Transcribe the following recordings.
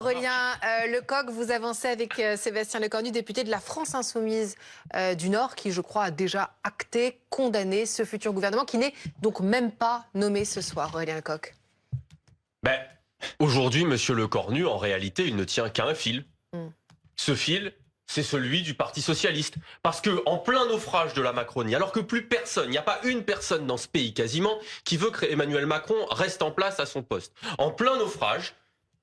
Aurélien Lecoq, vous avancez avec Sébastien Lecornu, député de la France Insoumise du Nord, qui, je crois, a déjà acté, condamné ce futur gouvernement, qui n'est donc même pas nommé ce soir, Aurélien Lecoq. Ben, aujourd'hui, Monsieur Lecornu, en réalité, il ne tient qu'à un fil. Ce fil, c'est celui du Parti Socialiste. Parce que, en plein naufrage de la Macronie, alors que plus personne, il n'y a pas une personne dans ce pays quasiment, qui veut que Emmanuel Macron reste en place à son poste. En plein naufrage,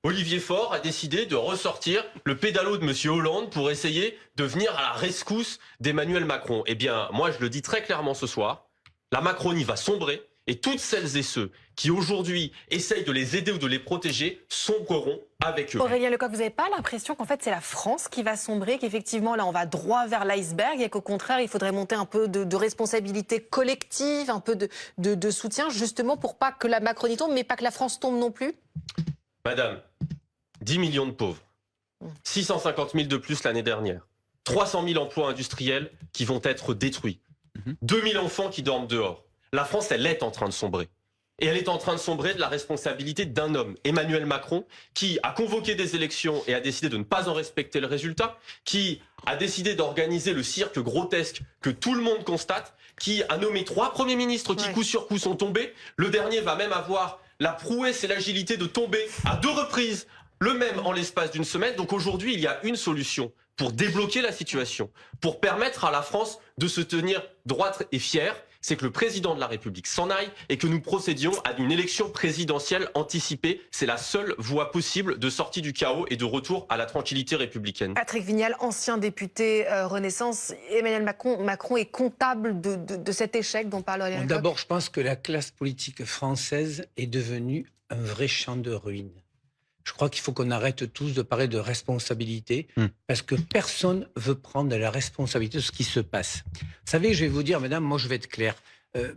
Olivier Faure a décidé de ressortir le pédalo de Monsieur Hollande pour essayer de venir à la rescousse d'Emmanuel Macron. Eh bien, moi, je le dis très clairement ce soir, la Macronie va sombrer et toutes celles et ceux qui aujourd'hui essayent de les aider ou de les protéger sombreront avec eux. Aurélien Lecoq, vous n'avez pas l'impression qu'en fait c'est la France qui va sombrer, qu'effectivement là on va droit vers l'iceberg et qu'au contraire il faudrait monter un peu de responsabilité collective, un peu de soutien justement pour pas que la Macronie tombe mais pas que la France tombe non plus? Madame, 10 millions de pauvres, 650 000 de plus l'année dernière, 300 000 emplois industriels qui vont être détruits, 2000 enfants qui dorment dehors. La France, elle est en train de sombrer. Et elle est en train de sombrer de la responsabilité d'un homme, Emmanuel Macron, qui a convoqué des élections et a décidé de ne pas en respecter le résultat, qui a décidé d'organiser le cirque grotesque que tout le monde constate, qui a nommé 3 premiers ministres qui coup sur coup sont tombés. Le dernier va même avoir la prouesse et l'agilité de tomber à 2 reprises, le même en l'espace d'une semaine. Donc aujourd'hui, il y a une solution pour débloquer la situation, pour permettre à la France de se tenir droite et fière, c'est que le président de la République s'en aille et que nous procédions à une élection présidentielle anticipée. C'est la seule voie possible de sortie du chaos et de retour à la tranquillité républicaine. Patrick Vignal, ancien député Renaissance, Emmanuel Macron est comptable de cet échec dont parle Aurélien Lecoq. D'abord, je pense que la classe politique française est devenue un vrai champ de ruines. Je crois qu'il faut qu'on arrête tous de parler de responsabilité, parce que personne veut prendre la responsabilité de ce qui se passe. Vous savez, je vais vous dire, madame, moi je vais être clair.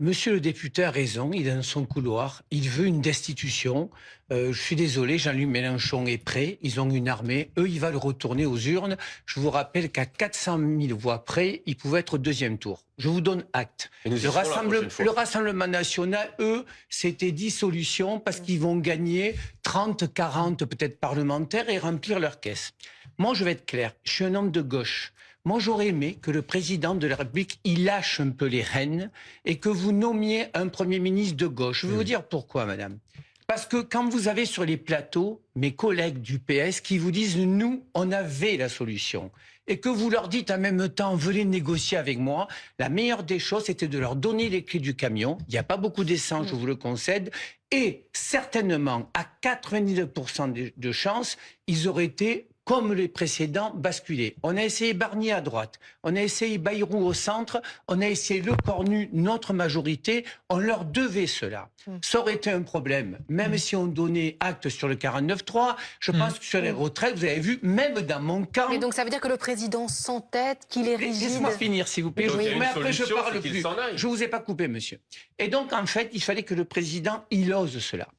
Monsieur le député a raison, il est dans son couloir, il veut une destitution. Je suis désolé, Jean-Luc Mélenchon est prêt, ils ont une armée, eux ils veulent retourner aux urnes. Je vous rappelle qu'à 400 000 voix près, ils pouvaient être au 2e tour. Je vous donne acte. Le Rassemblement national, eux, c'était dissolution parce qu'ils vont gagner 30, 40 peut-être parlementaires et remplir leur caisse. Moi je vais être clair, je suis un homme de gauche. Moi, j'aurais aimé que le président de la République, il lâche un peu les rênes et que vous nommiez un Premier ministre de gauche. Je vais vous dire pourquoi, madame. Parce que quand vous avez sur les plateaux mes collègues du PS qui vous disent « nous, on avait la solution » et que vous leur dites en même temps « venez négocier avec moi », la meilleure des choses, c'était de leur donner les clés du camion. Il n'y a pas beaucoup d'essence, je vous le concède. Et certainement, à 99% de chances, ils auraient été comme les précédents, basculés. On a essayé Barnier à droite, on a essayé Bayrou au centre, on a essayé Lecornu, notre majorité, on leur devait cela. Ça aurait été un problème, même si on donnait acte sur le 49.3, je pense que sur les retraites, vous avez vu, même dans mon camp... Mais donc ça veut dire que le président s'entête, qu'il est rigide... Laissez-moi finir, s'il vous plaît, mais après je parle plus. Je ne vous ai pas coupé, monsieur. Et donc, en fait, il fallait que le président, il ose cela.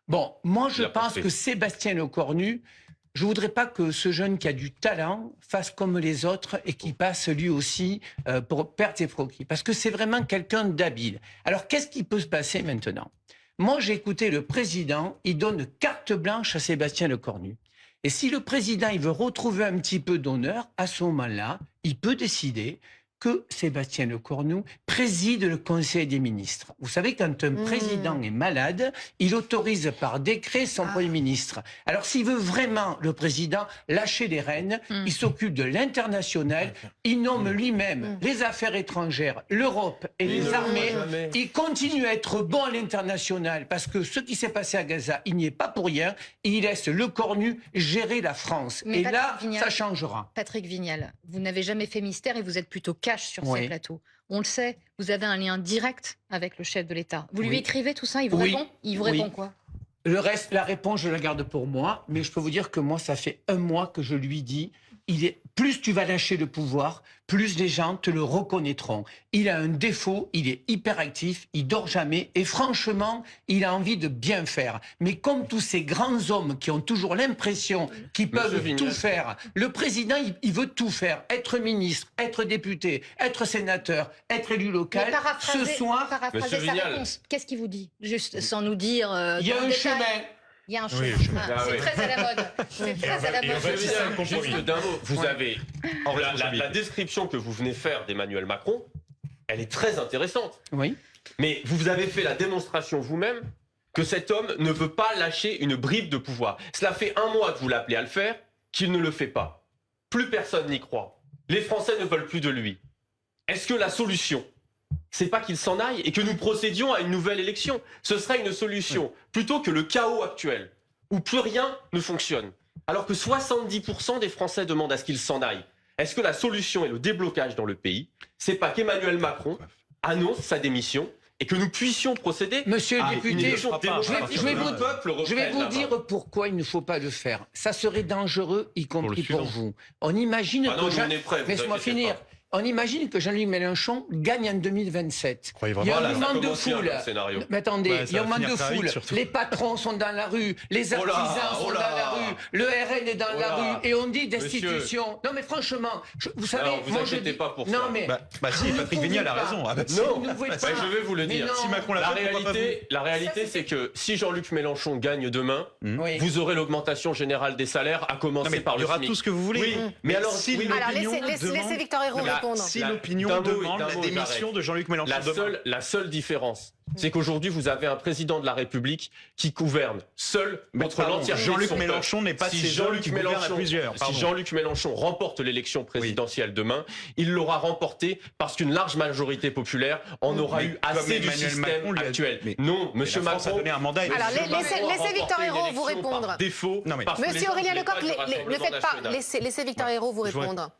Bon, moi, je pense que Sébastien Lecornu, je ne voudrais pas que ce jeune qui a du talent fasse comme les autres et qui passe lui aussi pour perdre ses profits. Parce que c'est vraiment quelqu'un d'habile. Alors, qu'est-ce qui peut se passer maintenant? Moi, j'ai écouté le président, il donne carte blanche à Sébastien Lecornu. Et si le président il veut retrouver un petit peu d'honneur, à ce moment-là, il peut décider que Sébastien Lecornu préside le Conseil des ministres. Vous savez, quand un président est malade, il autorise par décret son Premier ministre. Alors, s'il veut vraiment, le président, lâcher les rênes, il s'occupe de l'international, il nomme lui-même les affaires étrangères, l'Europe et les armées. Il continue à être bon à l'international, parce que ce qui s'est passé à Gaza, il n'y est pas pour rien, et il laisse Lecornu gérer la France. Mais et Patrick là, Vignal, ça changera. Patrick Vignal, vous n'avez jamais fait mystère et vous êtes plutôt cash sur ces plateaux. On le sait, vous avez un lien direct avec le chef de l'État. Vous lui écrivez tout ça, il vous répond? Il vous répond quoi? Le reste, la réponse, je la garde pour moi, mais je peux vous dire que moi, ça fait 1 mois que je lui dis, plus tu vas lâcher le pouvoir, plus les gens te le reconnaîtront. Il a un défaut, il est hyperactif, il dort jamais, et franchement, il a envie de bien faire. Mais comme tous ces grands hommes qui ont toujours l'impression qu'ils peuvent tout faire, le président, il veut tout faire. Être ministre, être député, être sénateur, être élu local. Ce soir, paraphrasez sa réponse. Qu'est-ce qu'il vous dit? Juste sans nous dire... il y a un chemin. Il y a un chemin. Oui, C'est très à la mode. C'est très à la mode. Juste d'un mot, vous avez la description que vous venez faire d'Emmanuel Macron, elle est très intéressante. Oui. Mais vous avez fait la démonstration vous-même que cet homme ne veut pas lâcher une bribe de pouvoir. Cela fait 1 mois que vous l'appelez à le faire, qu'il ne le fait pas. Plus personne n'y croit. Les Français ne veulent plus de lui. Est-ce que la solution, c'est pas qu'il s'en aille et que nous procédions à une nouvelle élection? Ce serait une solution plutôt que le chaos actuel, où plus rien ne fonctionne. Alors que 70% des Français demandent à ce qu'il s'en aille. Est-ce que la solution et le déblocage dans le pays, c'est pas qu'Emmanuel Macron annonce sa démission et que nous puissions procéder Monsieur le député, une élection démocratique? je vais vous dire pourquoi il ne faut pas le faire. Ça serait dangereux, y compris pour vous. On imagine que laisse-moi finir. On imagine que Jean-Luc Mélenchon gagne en 2027. Il y a un mouvement de foule. Mais attendez, il y a un mouvement de foule. Les patrons sont dans la rue, les artisans sont dans la rue, le RN est dans la rue, et on dit destitution. Non mais franchement, vous savez, alors, vous inquiétez pas pour ça. Non mais si, Patrick Vignal a raison. Non, je vais vous le dire. Si Macron la réalité, c'est que si Jean-Luc Mélenchon gagne demain, vous aurez l'augmentation générale des salaires, à commencer par le SMIC. Il y aura tout ce que vous voulez. Oui, mais alors si laissez Victor Ayrault répondre. Si l'opinion demande la démission de Jean-Luc Mélenchon la seule différence, c'est qu'aujourd'hui, vous avez un président de la République qui gouverne seul contre l'entièreté. Jean-Luc Mélenchon n'est pas si Jean-Luc Mélenchon remporte l'élection présidentielle demain, il l'aura remporté parce qu'une large majorité populaire en aura eu assez du système actuel. Non, Monsieur Macron a donné un mandat. Alors laissez Victor Ayrault vous répondre. Défaut. Monsieur Aurélien Lecoq, ne faites pas. Laissez Victor Ayrault vous répondre.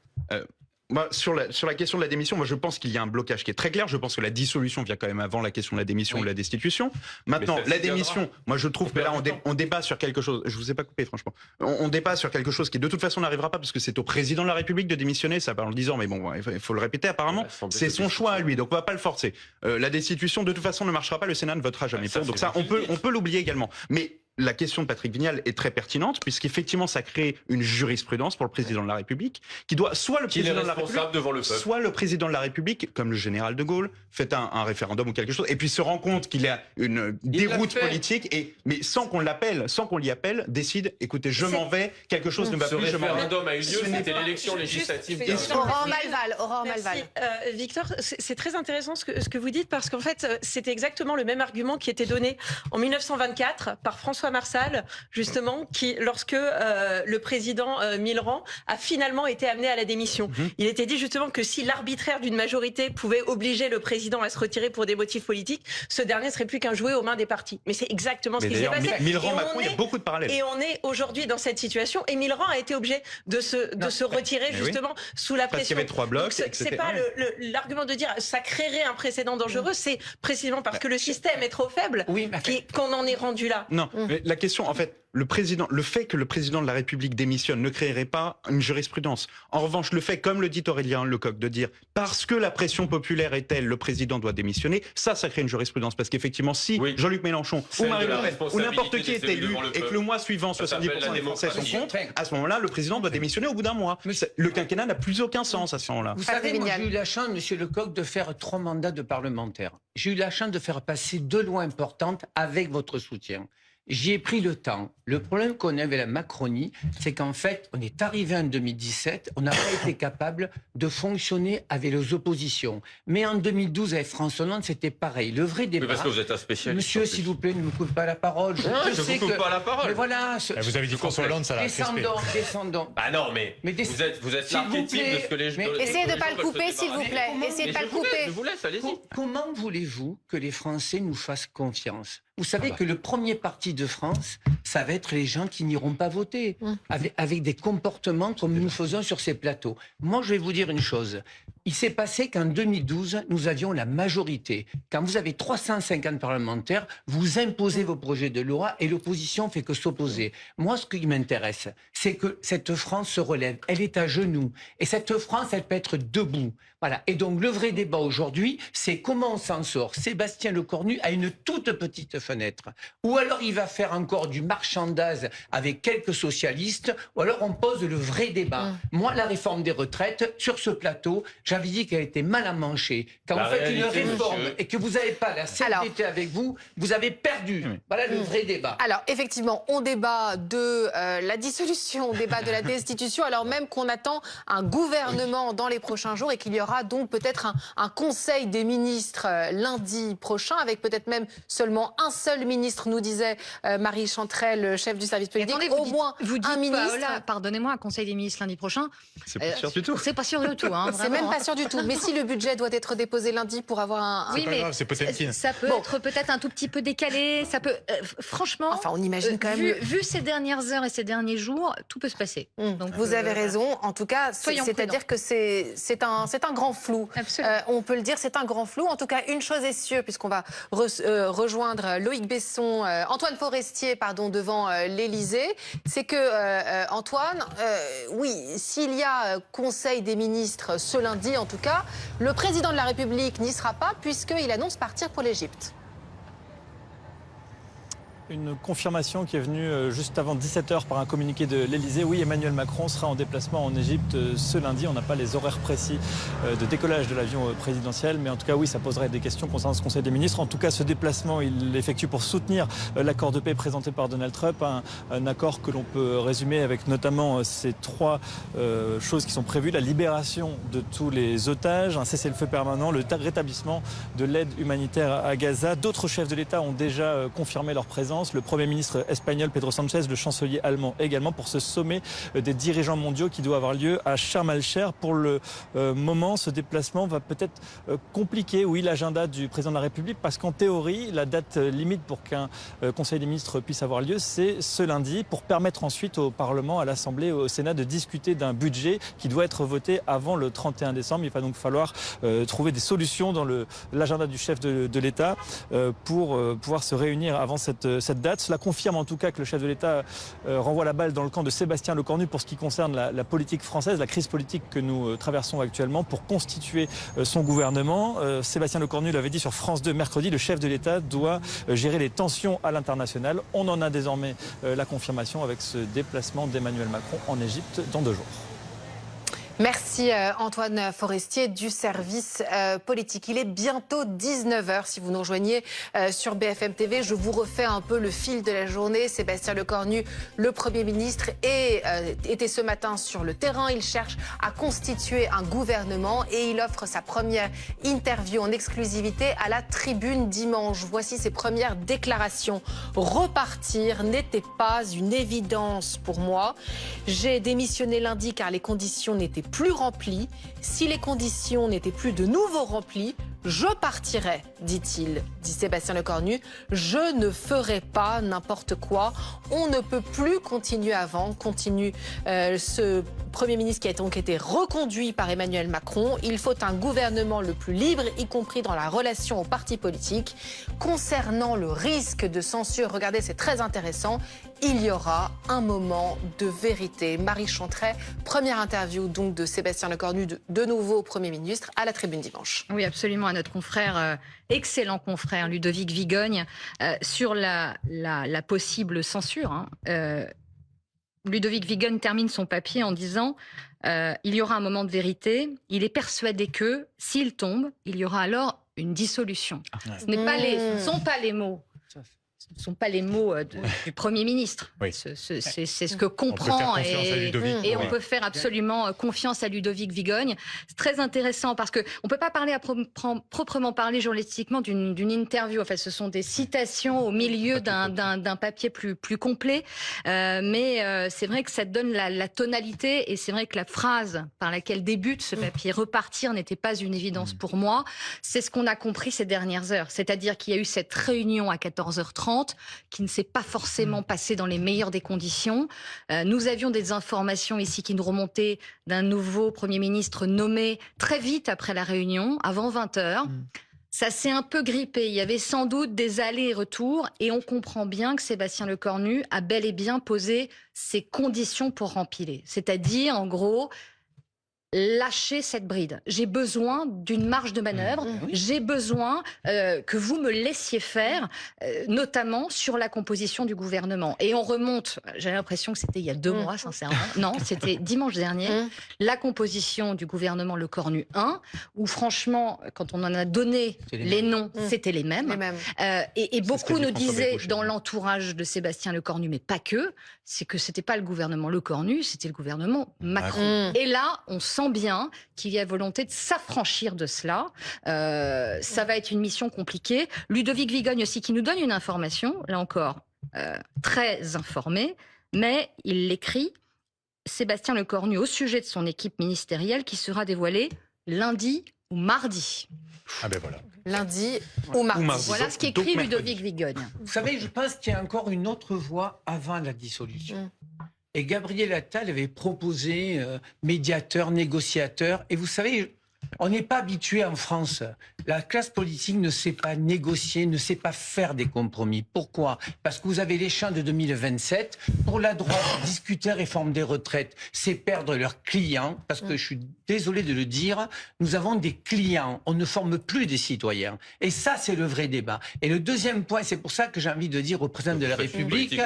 Moi, sur la question de la démission, moi je pense qu'il y a un blocage qui est très clair. Je pense que la dissolution vient quand même avant la question de la démission ou la destitution. Maintenant, la démission, moi je trouve que là on débat sur quelque chose. Je vous ai pas coupé, franchement. On débat sur quelque chose qui de toute façon n'arrivera pas parce que c'est au président de la République de démissionner. Ça en le disant, mais bon, il faut le répéter. Apparemment, c'est son choix à lui, donc on va pas le forcer. La destitution de toute façon ne marchera pas. Le Sénat ne votera jamais pour. Donc ça, on peut l'oublier également. Mais la question de Patrick Vignal est très pertinente puisqu'effectivement ça crée une jurisprudence pour le président de la République qui doit soit le président de la République devant le peuple, soit le président de la République comme le général de Gaulle fait un référendum ou quelque chose et puis se rend compte qu'il y a une déroute politique mais sans qu'on l'appelle, sans qu'on l'y appelle, décide écoutez je m'en vais, quelque chose ne va plus, je m'en vais. Ce référendum a eu lieu, c'était l'élection législative. Aurore Malval. Victor, c'est très intéressant ce que vous dites parce qu'en fait c'était exactement le même argument qui était donné en 1924 par François Marsal, justement, lorsque le président Mitterrand a finalement été amené à la démission. Il était dit justement que si l'arbitraire d'une majorité pouvait obliger le président à se retirer pour des motifs politiques, ce dernier serait plus qu'un jouet aux mains des partis. Mais c'est exactement ce qui s'est passé. Mitterrand-Macron, il y a beaucoup de parallèles. Et on est aujourd'hui dans cette situation. Et Mitterrand a été obligé de se retirer justement sous la pression. Parce qu'il y avait 3 blocs. C'est pas l'argument de dire ça créerait un précédent dangereux, c'est précisément parce que le système est trop faible qu'on en est rendu là. Non. La question, en fait, le fait que le président de la République démissionne ne créerait pas une jurisprudence. En revanche, le fait, comme le dit Aurélien Lecoq, de dire parce que la pression populaire est telle, le président doit démissionner, ça crée une jurisprudence. Parce qu'effectivement, si Jean-Luc Mélenchon ou Marine Le Pen ou n'importe qui est élu et que le mois suivant, 70% des Français sont contre, à ce moment-là, le président doit démissionner au bout d'un mois. Le quinquennat n'a plus aucun sens à ce moment-là. Vous savez, moi, j'ai eu la chance, monsieur Lecoq, de faire 3 mandats de parlementaire. J'ai eu la chance de faire passer 2 lois importantes avec votre soutien. J'y ai pris le temps. Le problème qu'on a avec la Macronie, c'est qu'en fait, on est arrivé en 2017, on n'a pas été capable de fonctionner avec les oppositions. Mais en 2012, avec François Hollande, c'était pareil. Le vrai débat... Mais parce que vous êtes un spécialiste. Monsieur, s'il vous plaît, ne me coupe pas la parole. Je ne vous coupe pas la parole. Mais voilà... Vous avez dit François Hollande, ça l'a crispé. Descendons. Ah non, mais vous êtes l'archétype de ce que les gens... Essayez de ne pas le couper, s'il vous plaît. Essayez de ne pas le couper. Je vous laisse, allez-y. Comment voulez-vous que les Français nous fassent confiance ? Vous savez que le premier parti de France, ça va être les gens qui n'iront pas voter, avec des comportements comme nous faisons sur ces plateaux. Moi, je vais vous dire une chose. Il s'est passé qu'en 2012, nous avions la majorité. Quand vous avez 350 parlementaires, vous imposez vos projets de loi et l'opposition fait que s'opposer. Moi, ce qui m'intéresse, c'est que cette France se relève. Elle est à genoux. Et cette France, elle peut être debout. Voilà. Et donc, le vrai débat aujourd'hui, c'est comment on s'en sort. Sébastien Lecornu a une toute petite fenêtre. Ou alors, il va faire encore du marchandage avec quelques socialistes, ou alors on pose le vrai débat. Moi, la réforme des retraites, sur ce plateau, j'avais dit qu'elle était mal à manger. Quand vous faites une réforme et que vous n'avez pas la CFDT avec vous, vous avez perdu. Voilà le vrai débat. Alors, effectivement, on débat de la dissolution, on débat de la destitution, alors même qu'on attend un gouvernement dans les prochains jours et qu'il y aura donc peut-être un conseil des ministres lundi prochain, avec peut-être même seulement un seul ministre, nous disait Marie Chantrel, chef du service politique. Attendez, vous dites un ministre. Pardonnez-moi, un conseil des ministres lundi prochain. C'est pas sûr du tout. C'est pas sûr du tout. Hein, c'est même pas sûr du tout. Mais si le budget doit être déposé lundi pour avoir un... Oui, mais c'est Potemkin. Ça peut être peut-être un tout petit peu décalé. Ça peut, franchement. Enfin, on imagine quand même. Vu ces dernières heures et ces derniers jours, tout peut se passer. Donc vous avez raison. En tout cas, c'est-à-dire que c'est un grand flou. On peut le dire, c'est un grand flou. En tout cas, une chose est sûre, puisqu'on va rejoindre Loïc Besson, Antoine Forestier, pardon, devant l'Élysée, c'est que Antoine, oui, s'il y a Conseil des ministres ce lundi, en tout cas, le président de la République n'y sera pas puisqu'il annonce partir pour l'Égypte. Une confirmation qui est venue juste avant 17h par un communiqué de l'Elysée. Oui, Emmanuel Macron sera en déplacement en Égypte ce lundi. On n'a pas les horaires précis de décollage de l'avion présidentiel, mais en tout cas, oui, ça poserait des questions concernant ce Conseil des ministres. En tout cas, ce déplacement, il l'effectue pour soutenir l'accord de paix présenté par Donald Trump, un accord que l'on peut résumer avec notamment ces trois choses qui sont prévues: la libération de tous les otages, un cessez-le-feu permanent, le rétablissement de l'aide humanitaire à Gaza. D'autres chefs de l'État ont déjà confirmé leur présence. Le Premier ministre espagnol Pedro Sánchez, le chancelier allemand également, pour ce sommet des dirigeants mondiaux qui doit avoir lieu à Sharm el-Sheikh. Pour le moment, ce déplacement va peut-être compliquer, oui, l'agenda du président de la République, parce qu'en théorie, la date limite pour qu'un Conseil des ministres puisse avoir lieu, c'est ce lundi, pour permettre ensuite au Parlement, à l'Assemblée, au Sénat, de discuter d'un budget qui doit être voté avant le 31 décembre. Il va donc falloir trouver des solutions dans l'agenda du chef de l'État pour pouvoir se réunir avant cette date. Cela confirme en tout cas que le chef de l'État renvoie la balle dans le camp de Sébastien Lecornu pour ce qui concerne la politique française, la crise politique que nous traversons actuellement, pour constituer son gouvernement. Sébastien Lecornu l'avait dit sur France 2 mercredi, le chef de l'État doit gérer les tensions à l'international. On en a désormais la confirmation avec ce déplacement d'Emmanuel Macron en Égypte dans 2 jours. Merci Antoine Forestier du service politique. Il est bientôt 19h. Si vous nous rejoignez sur BFM TV, je vous refais un peu le fil de la journée. Sébastien Lecornu, le Premier ministre, était ce matin sur le terrain. Il cherche à constituer un gouvernement et il offre sa première interview en exclusivité à la Tribune dimanche. Voici ses premières déclarations. Repartir n'était pas une évidence pour moi. J'ai démissionné lundi car les conditions n'étaient plus rempli. Si les conditions n'étaient plus de nouveau remplies, je partirai, dit-il, dit Sébastien Lecornu. Je ne ferai pas n'importe quoi. On ne peut plus continuer avant, continue ce Premier ministre qui a donc été reconduit par Emmanuel Macron. Il faut un gouvernement le plus libre, y compris dans la relation aux partis politiques. Concernant le risque de censure, regardez, c'est très intéressant. Il y aura un moment de vérité. Marie Chantrel, première interview donc de Sébastien Lecornu, de nouveau Premier ministre, à la Tribune dimanche. Oui, absolument, à notre confrère, excellent confrère Ludovic Vigogne, sur la possible censure. Ludovic Vigogne termine son papier en disant il y aura un moment de vérité. Il est persuadé que s'il tombe, il y aura alors une dissolution. Ce ne sont pas les mots. Ce ne sont pas les mots du Premier ministre. Oui. C'est ce que comprend et on peut faire absolument confiance à Ludovic Vigogne. C'est très intéressant parce qu'on ne peut pas parler proprement parler journalistiquement d'une interview. En fait, ce sont des citations au milieu d'un papier plus complet. Mais c'est vrai que ça donne la tonalité et c'est vrai que la phrase par laquelle débute ce papier, repartir, n'était pas une évidence pour moi. C'est ce qu'on a compris ces dernières heures. C'est-à-dire qu'il y a eu cette réunion à 14h30 qui ne s'est pas forcément passée dans les meilleures des conditions. Nous avions des informations ici qui nous remontaient d'un nouveau Premier ministre nommé très vite après la réunion, avant 20h. Ça s'est un peu grippé. Il y avait sans doute des allers et retours et on comprend bien que Sébastien Lecornu a bel et bien posé ses conditions pour rempiler. C'est-à-dire, en gros, lâcher cette bride. J'ai besoin d'une marge de manœuvre. J'ai besoin que vous me laissiez faire, notamment sur la composition du gouvernement. Et on remonte, j'ai l'impression que c'était il y a 2 mois, sincèrement. Non, c'était dimanche dernier, la composition du gouvernement Lecornu 1, où franchement, quand on en a donné les noms, c'était les mêmes. Et beaucoup nous disaient dans l'entourage de Sébastien Lecornu, mais pas que, c'est que c'était pas le gouvernement Lecornu, c'était le gouvernement Macron. Et là, on sent bien qu'il y a volonté de s'affranchir de cela. Ça va être une mission compliquée. Ludovic Vigogne aussi qui nous donne une information, là encore, très informée, mais il l'écrit, Sébastien Lecornu au sujet de son équipe ministérielle qui sera dévoilée lundi ou mardi. Ah ben voilà. Lundi ou mardi. Voilà ce qu'écrit Ludovic Vigogne. Vous savez, je pense qu'il y a encore une autre voie avant la dissolution. Et Gabriel Attal avait proposé médiateur, négociateur. Et vous savez, on n'est pas habitué en France. La classe politique ne sait pas négocier, ne sait pas faire des compromis. Pourquoi ? Parce que vous avez les champs de 2027. Pour la droite, discuter réforme des retraites, c'est perdre leurs clients. Parce que je suis désolé de le dire, nous avons des clients. On ne forme plus des citoyens. Et ça, c'est le vrai débat. Et le deuxième point, c'est pour ça que j'ai envie de dire au président de la République,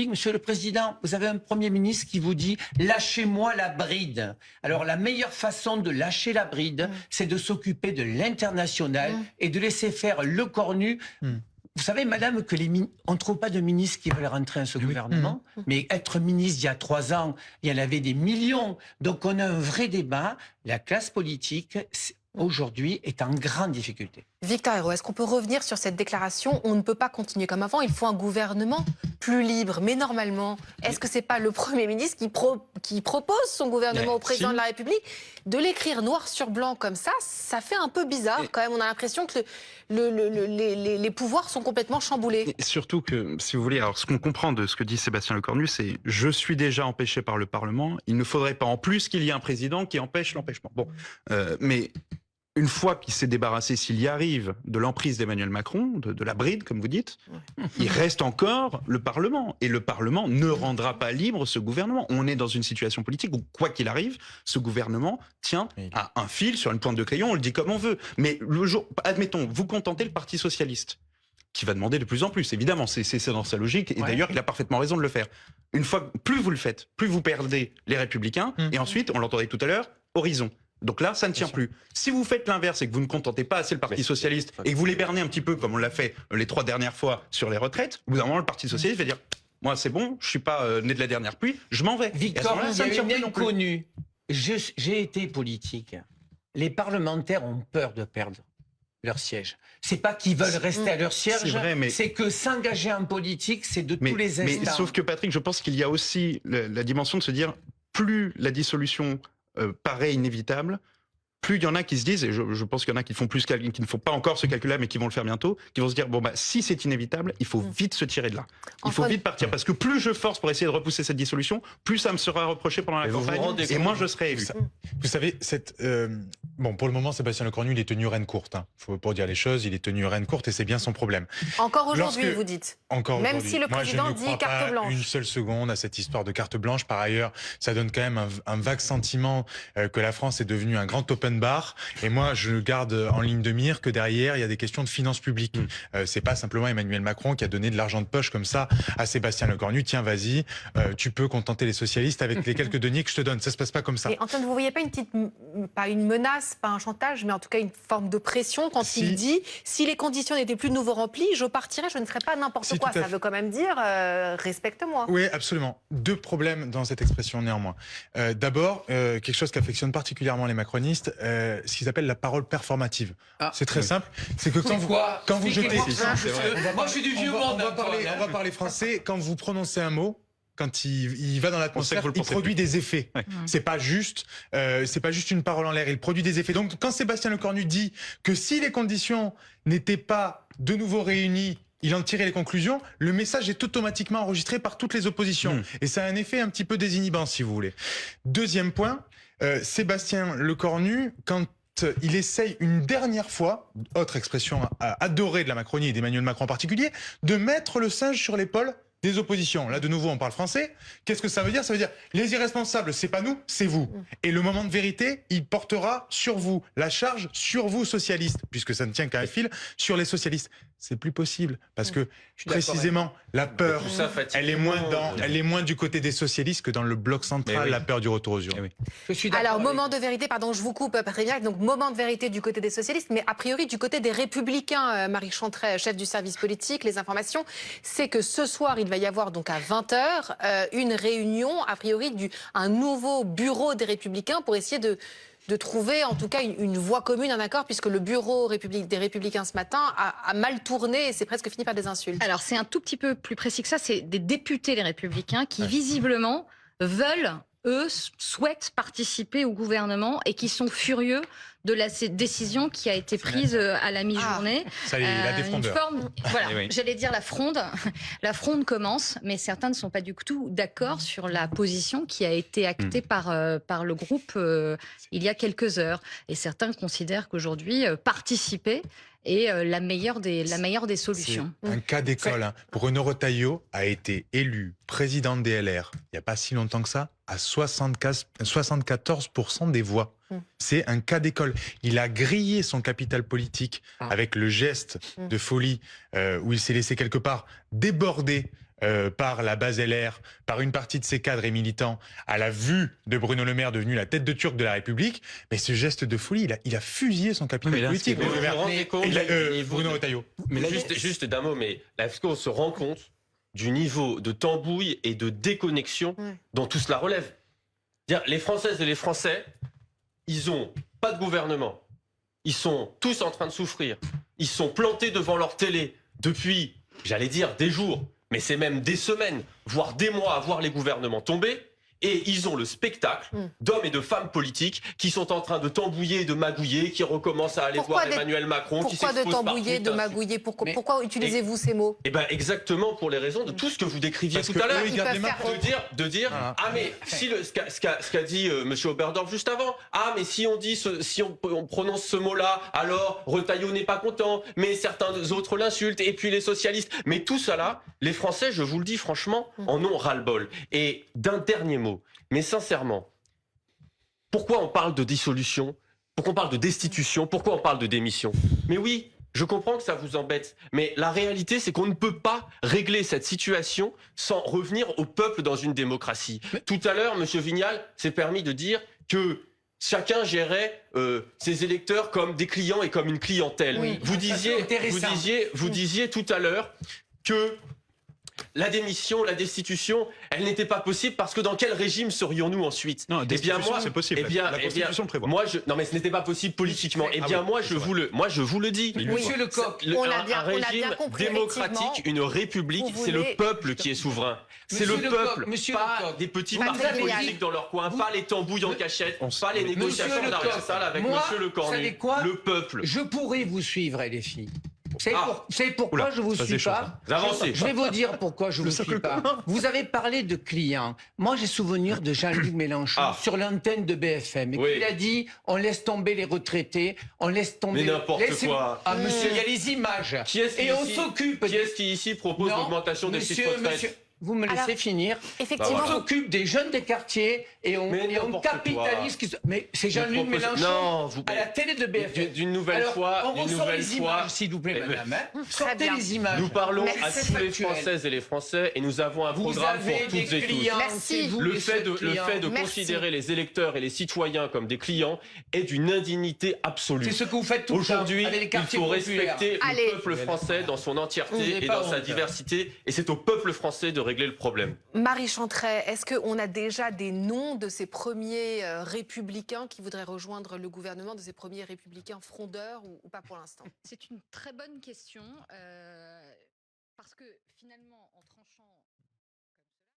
Monsieur le Président, vous avez un Premier ministre qui vous dit « lâchez-moi la bride ». Alors la meilleure façon de lâcher la bride, c'est de s'occuper de l'international et de laisser faire Lecornu. Vous savez, madame, que on ne trouve pas de ministres qui veulent rentrer dans ce gouvernement, mais être ministre il y a 3 ans, il y en avait des millions. Donc on a un vrai débat. La classe politique, aujourd'hui, est en grande difficulté. Victor Ayrault, est-ce qu'on peut revenir sur cette déclaration ? On ne peut pas continuer comme avant, il faut un gouvernement plus libre. Mais normalement, est-ce que ce n'est pas le Premier ministre qui propose son gouvernement au président de la République ? De l'écrire noir sur blanc comme ça fait un peu bizarre quand même. On a l'impression que les pouvoirs sont complètement chamboulés. Et surtout que, si vous voulez, alors ce qu'on comprend de ce que dit Sébastien Lecornu, c'est « je suis déjà empêché par le Parlement, il ne faudrait pas en plus qu'il y ait un président qui empêche l'empêchement ». Bon, mais une fois qu'il s'est débarrassé, s'il y arrive, de l'emprise d'Emmanuel Macron, de la bride, comme vous dites, il reste encore le Parlement. Et le Parlement ne rendra pas libre ce gouvernement. On est dans une situation politique où, quoi qu'il arrive, ce gouvernement tient à un fil, sur une pointe de crayon, on le dit comme on veut. Mais le jour, admettons, vous contentez le Parti Socialiste, qui va demander de plus en plus, évidemment, c'est dans sa logique, et d'ailleurs, il a parfaitement raison de le faire. Une fois, plus vous le faites, plus vous perdez les Républicains, et ensuite, on l'entendait tout à l'heure, horizon. Donc là, ça ne tient plus. Si vous faites l'inverse et que vous ne contentez pas assez le Parti Socialiste et que vous les bernez un petit peu comme on l'a fait les 3 dernières fois sur les retraites, au bout d'un moment, le Parti Socialiste va dire « Moi, c'est bon, je suis pas né de la dernière pluie, je m'en vais ». Victor, il y a une inconnue. J'ai été politique. Les parlementaires ont peur de perdre leur siège. C'est pas qu'ils veulent rester à leur siège, c'est que s'engager en politique, c'est de tous les instants. Mais sauf que Patrick, je pense qu'il y a aussi la dimension de se dire plus la dissolution paraît inévitable, plus il y en a qui se disent, et je pense qu'il y en a qui ne font pas encore ce calcul-là, mais qui vont le faire bientôt, qui vont se dire, bon bah si c'est inévitable, il faut vite se tirer de là. Il faut vite partir, parce que plus je force pour essayer de repousser cette dissolution, plus ça me sera reproché pendant la campagne, et moins je serai élu. Vous savez, bon, pour le moment, Sébastien Lecornu, il est tenu reine courte. Pour dire les choses, il est tenu reine courte, et c'est bien son problème. Encore aujourd'hui, vous dites. Encore même aujourd'hui. si le président dit carte blanche. Une seule seconde à cette histoire de carte blanche. Par ailleurs, ça donne quand même un vague sentiment que la France est devenue un grand open bar. Et moi, je garde en ligne de mire que derrière, il y a des questions de finances publiques. C'est pas simplement Emmanuel Macron qui a donné de l'argent de poche comme ça à Sébastien Lecornu. Tiens, vas-y, tu peux contenter les socialistes avec les quelques deniers que je te donne. Ça se passe pas comme ça. Et Antoine, vous voyez pas pas une menace, pas un chantage, mais en tout cas une forme de pression quand il dit si les conditions n'étaient plus de nouveau remplies, je partirai, je ne ferai pas n'importe quoi. Ça veut quand même dire respecte-moi. Oui, absolument. 2 problèmes dans cette expression néanmoins. D'abord, quelque chose qu'affectionnent particulièrement les macronistes, ce qu'ils appellent la parole performative. C'est très simple. C'est que quand vous jetez... Moi, je suis du vieux monde. On va parler français. Quand vous prononcez un mot, quand il va dans l'atmosphère, il produit des effets. C'est pas juste une parole en l'air. Il produit des effets. Donc, quand Sébastien Lecornu dit que si les conditions n'étaient pas de nouveau réunies, il en tirait les conclusions, le message est automatiquement enregistré par toutes les oppositions. Et ça a un effet un petit peu désinhibant, si vous voulez. Deuxième point, Sébastien Lecornu, quand il essaye une dernière fois, autre expression adorée de la Macronie et d'Emmanuel Macron en particulier, de mettre le singe sur l'épaule des oppositions, là de nouveau on parle français, qu'est-ce que ça veut dire? Ça veut dire les irresponsables, c'est pas nous, c'est vous. Et le moment de vérité, il portera sur vous, la charge sur vous socialistes, puisque ça ne tient qu'à un fil, sur les socialistes. C'est plus possible, parce que précisément la peur, elle est moins du côté des socialistes que dans le bloc central, la peur du retour aux urnes. Alors, moment de vérité, pardon, je vous coupe, Patrick, donc moment de vérité du côté des socialistes, mais a priori du côté des Républicains, Marie Chantret, chef du service politique, les informations, c'est que ce soir, il va y avoir donc à 20h une réunion, a priori, un nouveau bureau des Républicains pour essayer de trouver en tout cas une voie commune, un accord, puisque le bureau des Républicains ce matin a mal tourné et c'est presque fini par des insultes. Alors c'est un tout petit peu plus précis que ça, c'est des députés des Républicains qui visiblement veulent, eux, souhaitent participer au gouvernement et qui sont furieux de la décision qui a été prise à la mi-journée. Ça, la défrondeur. Voilà, j'allais dire la fronde. La fronde commence, mais certains ne sont pas du tout d'accord sur la position qui a été actée par le groupe il y a quelques heures. Et certains considèrent qu'aujourd'hui, participer est la meilleure des solutions. C'est un cas d'école. Bruno Retailleau a été élu président des LR, il n'y a pas si longtemps que ça, à 74% des voix. C'est un cas d'école. Il a grillé son capital politique avec le geste de folie où il s'est laissé quelque part déborder par la base LR, par une partie de ses cadres et militants, à la vue de Bruno Le Maire devenu la tête de turc de la République. Mais ce geste de folie, il a fusillé son capital politique. Bruno Retailleau. Mais là, juste d'un mot, mais là, est-ce qu'on se rend compte du niveau de tambouille et de déconnexion dont tout cela relève? Les Françaises et les Français, ils ont pas de gouvernement. Ils sont tous en train de souffrir. Ils sont plantés devant leur télé depuis, j'allais dire, des jours, mais c'est même des semaines, voire des mois à voir les gouvernements tomber. Et ils ont le spectacle d'hommes et de femmes politiques qui sont en train de tambouiller, de magouiller, qui recommencent à aller voir Emmanuel Macron. Pourquoi de tambouiller, de magouiller? Pourquoi utilisez-vous ces mots? Eh ben exactement pour les raisons de tout ce que vous décriviez tout à l'heure. De dire ah mais si ce qu'a dit Monsieur Oberdorf juste avant, ah mais si on prononce ce mot-là, alors Retailleau n'est pas content, mais certains autres l'insultent, et puis les socialistes. Mais tout ça là, les Français, je vous le dis franchement, en ont ras-le-bol. Et d'un dernier mot. Mais sincèrement, pourquoi on parle de dissolution? Pourquoi on parle de destitution? Pourquoi on parle de démission? Mais oui, je comprends que ça vous embête, mais la réalité, c'est qu'on ne peut pas régler cette situation sans revenir au peuple dans une démocratie. Tout à l'heure, M. Vignal s'est permis de dire que chacun gérait ses électeurs comme des clients et comme une clientèle. Oui. Vous disiez tout à l'heure que la démission, la destitution, elle n'était pas possible parce que dans quel régime serions-nous ensuite? Non, destitution, c'est possible. La Constitution le prévoit. Non, mais ce n'était pas possible politiquement. Moi, je vous le dis. Monsieur Lecoq, un régime démocratique, une république, c'est le peuple qui est souverain. C'est le peuple, pas des petits partis politiques dans leur coin, pas les tambouilles en cachette, pas les négociations d'Aristotle avec Monsieur Le Cornu. Le peuple. Je pourrais vous suivre, les filles. Vous savez pourquoi je vous suis pas? Je vais vous dire pourquoi je vous suis pas. Vous avez parlé de clients. Moi, j'ai souvenir de Jean-Luc Mélenchon sur l'antenne de BFM. Et il a dit, on laisse tomber les retraités, on laisse tomber... Mais n'importe quoi. Ah, monsieur, il y a les images. Et on s'occupe... Qui est-ce qui ici propose l'augmentation des titres de retraite? Vous me laissez finir. Effectivement. On s'occupe des jeunes des quartiers et on capitalise. Mais c'est Jean-Luc Mélenchon à la télé de BFM. D'une nouvelle fois. On ressort les images, s'il vous plaît, madame. Sortez les images. Nous parlons à tous les Françaises et les Français et nous avons un programme pour toutes et tous. Merci. Le fait de considérer les électeurs et les citoyens comme des clients est d'une indignité absolue. C'est ce que vous faites tout le temps. Aujourd'hui, il faut respecter le peuple français dans son entièreté et dans sa diversité. Et c'est au peuple français de régler le problème. Marie Chantret, est-ce qu'on a déjà des noms de ces premiers républicains qui voudraient rejoindre le gouvernement, de ces premiers républicains frondeurs ou pas pour l'instant? C'est une très bonne question parce que finalement, en tranchant...